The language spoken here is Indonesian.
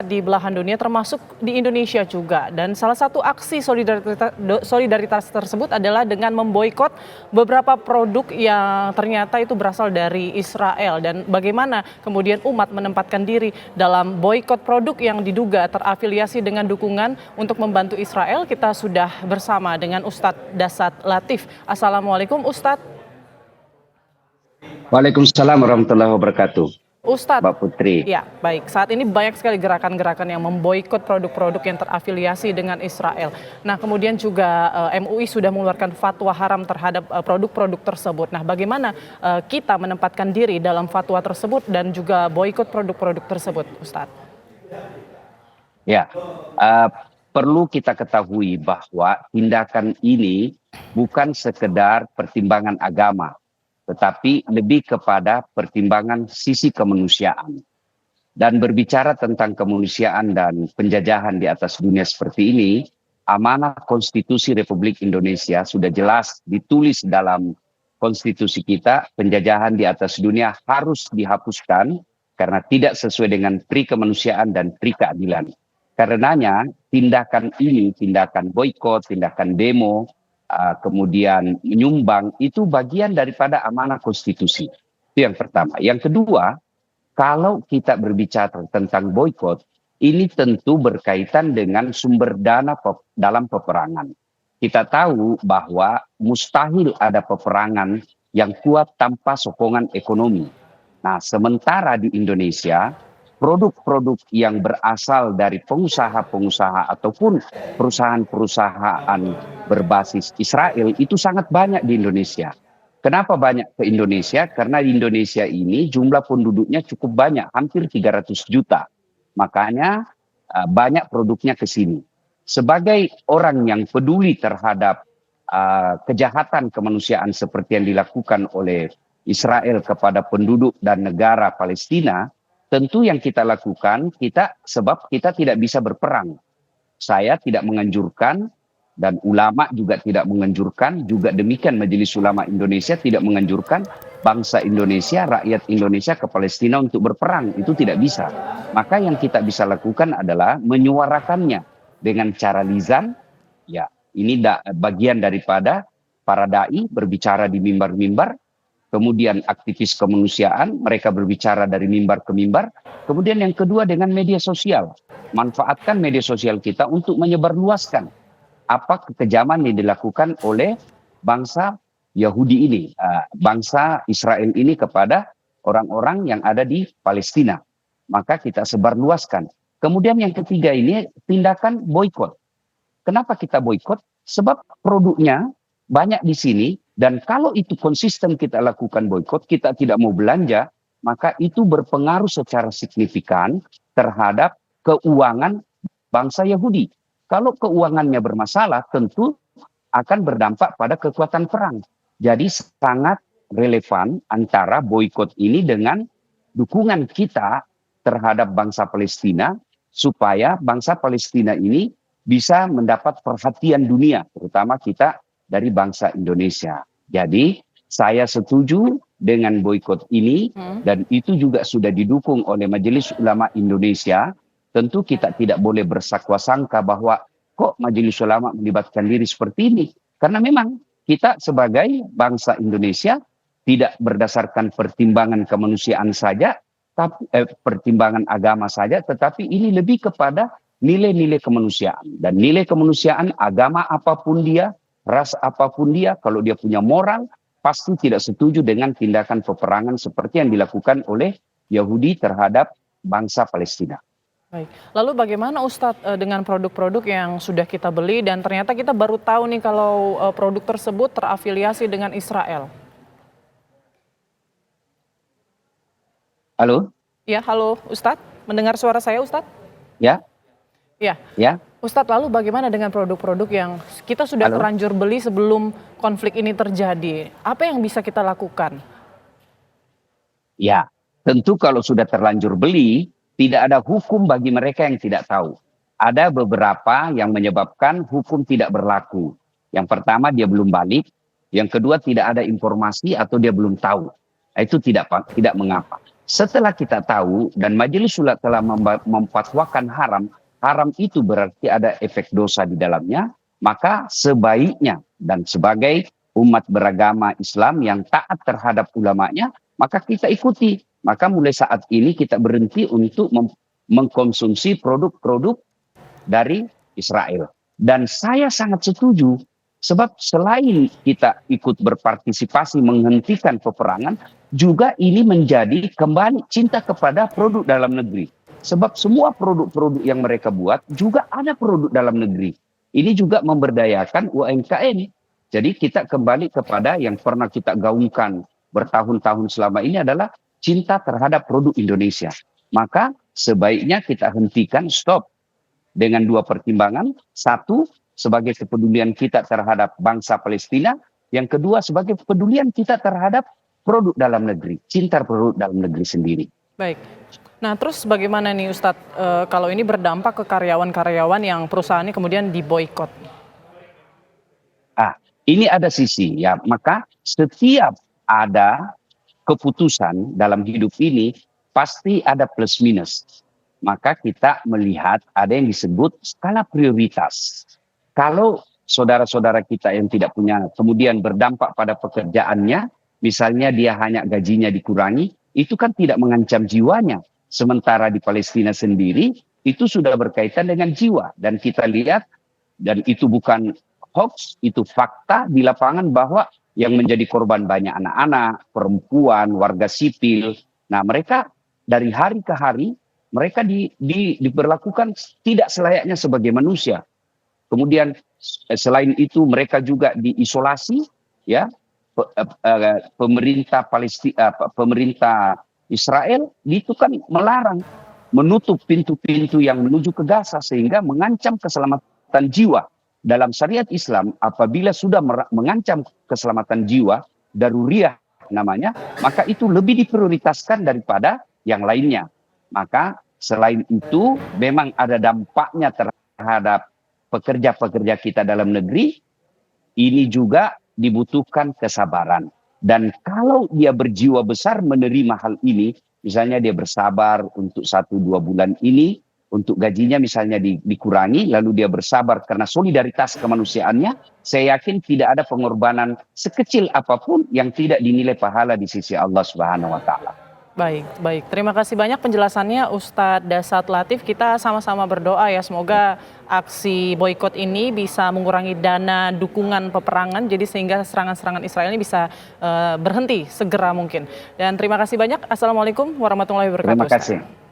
di belahan dunia termasuk di Indonesia juga. Dan salah satu aksi solidaritas tersebut adalah dengan memboikot beberapa produk yang ternyata itu berasal dari Israel. Dan bagaimana kemudian umat menempatkan diri dalam boikot produk yang diduga terafiliasi dengan dukungan untuk membantu Israel. Kita sudah bersama dengan Ustadz Dasat Latif. Assalamualaikum Ustadz. Waalaikumsalam warahmatullahi wabarakatuh, Ustadz, Mbak Putri. ya baik. Saat ini banyak sekali gerakan-gerakan yang memboikot produk-produk yang terafiliasi dengan Israel. Nah, kemudian juga MUI sudah mengeluarkan fatwa haram terhadap produk-produk tersebut. Nah, bagaimana kita menempatkan diri dalam fatwa tersebut dan juga boikot produk-produk tersebut, Ustadz? Ya, perlu kita ketahui bahwa tindakan ini bukan sekedar pertimbangan agama, tetapi lebih kepada pertimbangan sisi kemanusiaan. Dan berbicara tentang kemanusiaan dan penjajahan di atas dunia seperti ini, amanah konstitusi Republik Indonesia sudah jelas ditulis dalam konstitusi kita, penjajahan di atas dunia harus dihapuskan karena tidak sesuai dengan pri kemanusiaan dan pri keadilan. Karenanya tindakan ini, tindakan boikot, tindakan demo, kemudian menyumbang itu bagian daripada amanah konstitusi. Itu yang pertama. Yang kedua, kalau kita berbicara tentang boikot, ini tentu berkaitan dengan sumber dana dalam peperangan. Kita tahu bahwa mustahil ada peperangan yang kuat tanpa sokongan ekonomi. Nah, sementara di Indonesia, produk-produk yang berasal dari pengusaha-pengusaha ataupun perusahaan-perusahaan berbasis Israel itu sangat banyak di Indonesia. Kenapa banyak ke Indonesia? Karena di Indonesia ini jumlah penduduknya cukup banyak, hampir 300 juta. Makanya banyak produknya ke sini. Sebagai orang yang peduli terhadap kejahatan kemanusiaan seperti yang dilakukan oleh Israel kepada penduduk dan negara Palestina, tentu yang kita lakukan, sebab kita tidak bisa berperang. Saya tidak menganjurkan dan ulama juga tidak menganjurkan, juga demikian Majelis Ulama Indonesia tidak menganjurkan bangsa Indonesia, rakyat Indonesia ke Palestina untuk berperang. Itu tidak bisa. Maka yang kita bisa lakukan adalah menyuarakannya dengan cara lisan. Ya, ini bagian daripada para dai berbicara di mimbar-mimbar. Kemudian aktivis kemanusiaan, mereka berbicara dari mimbar ke mimbar. Kemudian yang kedua dengan media sosial. Manfaatkan media sosial kita untuk menyebarluaskan apa kekejaman yang dilakukan oleh bangsa Yahudi ini, bangsa Israel ini kepada orang-orang yang ada di Palestina. Maka kita sebarluaskan. Kemudian yang ketiga ini tindakan boikot. Kenapa kita boikot? Sebab produknya banyak di sini, dan kalau itu konsisten kita lakukan boikot, kita tidak mau belanja, maka itu berpengaruh secara signifikan terhadap keuangan bangsa Yahudi. Kalau keuangannya bermasalah, tentu akan berdampak pada kekuatan perang. Jadi sangat relevan antara boikot ini dengan dukungan kita terhadap bangsa Palestina, supaya bangsa Palestina ini bisa mendapat perhatian dunia, terutama kita dari bangsa Indonesia. Jadi saya setuju dengan boikot ini, dan itu juga sudah didukung oleh Majelis Ulama Indonesia. Tentu kita tidak boleh bersangka-sangka bahwa kok Majelis Ulama melibatkan diri seperti ini. Karena memang kita sebagai bangsa Indonesia tidak berdasarkan pertimbangan kemanusiaan saja, tapi pertimbangan agama saja, tetapi ini lebih kepada nilai-nilai kemanusiaan. Dan nilai kemanusiaan, agama apapun dia, ras apapun dia, kalau dia punya moral, pasti tidak setuju dengan tindakan peperangan seperti yang dilakukan oleh Yahudi terhadap bangsa Palestina. Baik. Lalu bagaimana Ustadz dengan produk-produk yang sudah kita beli dan ternyata kita baru tahu nih kalau produk tersebut terafiliasi dengan Israel? Halo? Ya, halo Ustadz. Mendengar suara saya Ustadz? Ya? Ya. Ya? Ustadz, lalu bagaimana dengan produk-produk yang kita sudah terlanjur beli sebelum konflik ini terjadi? Apa yang bisa kita lakukan? Ya, tentu kalau sudah terlanjur beli, tidak ada hukum bagi mereka yang tidak tahu. Ada beberapa yang menyebabkan hukum tidak berlaku. Yang pertama, dia belum balik. Yang kedua, tidak ada informasi atau dia belum tahu. Itu tidak mengapa. Setelah kita tahu dan Majelis Shura telah memfatwakan haram, haram itu berarti ada efek dosa di dalamnya, maka sebaiknya dan sebagai umat beragama Islam yang taat terhadap ulamanya, maka kita ikuti. Maka mulai saat ini kita berhenti untuk mengkonsumsi produk-produk dari Israel. Dan saya sangat setuju, sebab selain kita ikut berpartisipasi menghentikan peperangan, juga ini menjadi kembali cinta kepada produk dalam negeri. Sebab semua produk-produk yang mereka buat juga ada produk dalam negeri. Ini juga memberdayakan UMKM. Jadi kita kembali kepada yang pernah kita gaungkan bertahun-tahun selama ini adalah cinta terhadap produk Indonesia. Maka sebaiknya kita hentikan, stop. Dengan dua pertimbangan, satu sebagai kepedulian kita terhadap bangsa Palestina, yang kedua sebagai kepedulian kita terhadap produk dalam negeri, cinta produk dalam negeri sendiri. Baik. Nah, terus bagaimana nih Ustadz kalau ini berdampak ke karyawan-karyawan yang perusahaannya kemudian diboikot? Ini ada sisi ya, maka setiap ada keputusan dalam hidup ini pasti ada plus minus. Maka kita melihat ada yang disebut skala prioritas. Kalau saudara-saudara kita yang tidak punya kemudian berdampak pada pekerjaannya, misalnya dia hanya gajinya dikurangi, itu kan tidak mengancam jiwanya. Sementara di Palestina sendiri, itu sudah berkaitan dengan jiwa. Dan kita lihat, dan itu bukan hoax, itu fakta di lapangan bahwa yang menjadi korban banyak anak-anak, perempuan, warga sipil. Nah mereka dari hari ke hari, mereka diberlakukan tidak selayaknya sebagai manusia. Kemudian selain itu mereka juga diisolasi, ya. Pemerintah Palestina, pemerintah Israel itu kan melarang, menutup pintu-pintu yang menuju ke Gaza sehingga mengancam keselamatan jiwa. Dalam syariat Islam, apabila sudah mengancam keselamatan jiwa, daruriyah namanya, maka itu lebih diprioritaskan daripada yang lainnya. Maka selain itu memang ada dampaknya terhadap pekerja-pekerja kita dalam negeri. Ini juga dibutuhkan kesabaran. Dan kalau dia berjiwa besar menerima hal ini, misalnya dia bersabar untuk 1-2 bulan ini, untuk gajinya misalnya dikurangi, lalu dia bersabar karena solidaritas kemanusiaannya, saya yakin tidak ada pengorbanan sekecil apapun yang tidak dinilai pahala di sisi Allah Subhanahu wa Ta'ala. Baik, baik. Terima kasih banyak penjelasannya Ustadz Dasat Latif. Kita sama-sama berdoa ya semoga aksi boikot ini bisa mengurangi dana dukungan peperangan jadi sehingga serangan-serangan Israel ini bisa berhenti segera mungkin. Dan terima kasih banyak. Assalamualaikum warahmatullahi wabarakatuh. Terima kasih.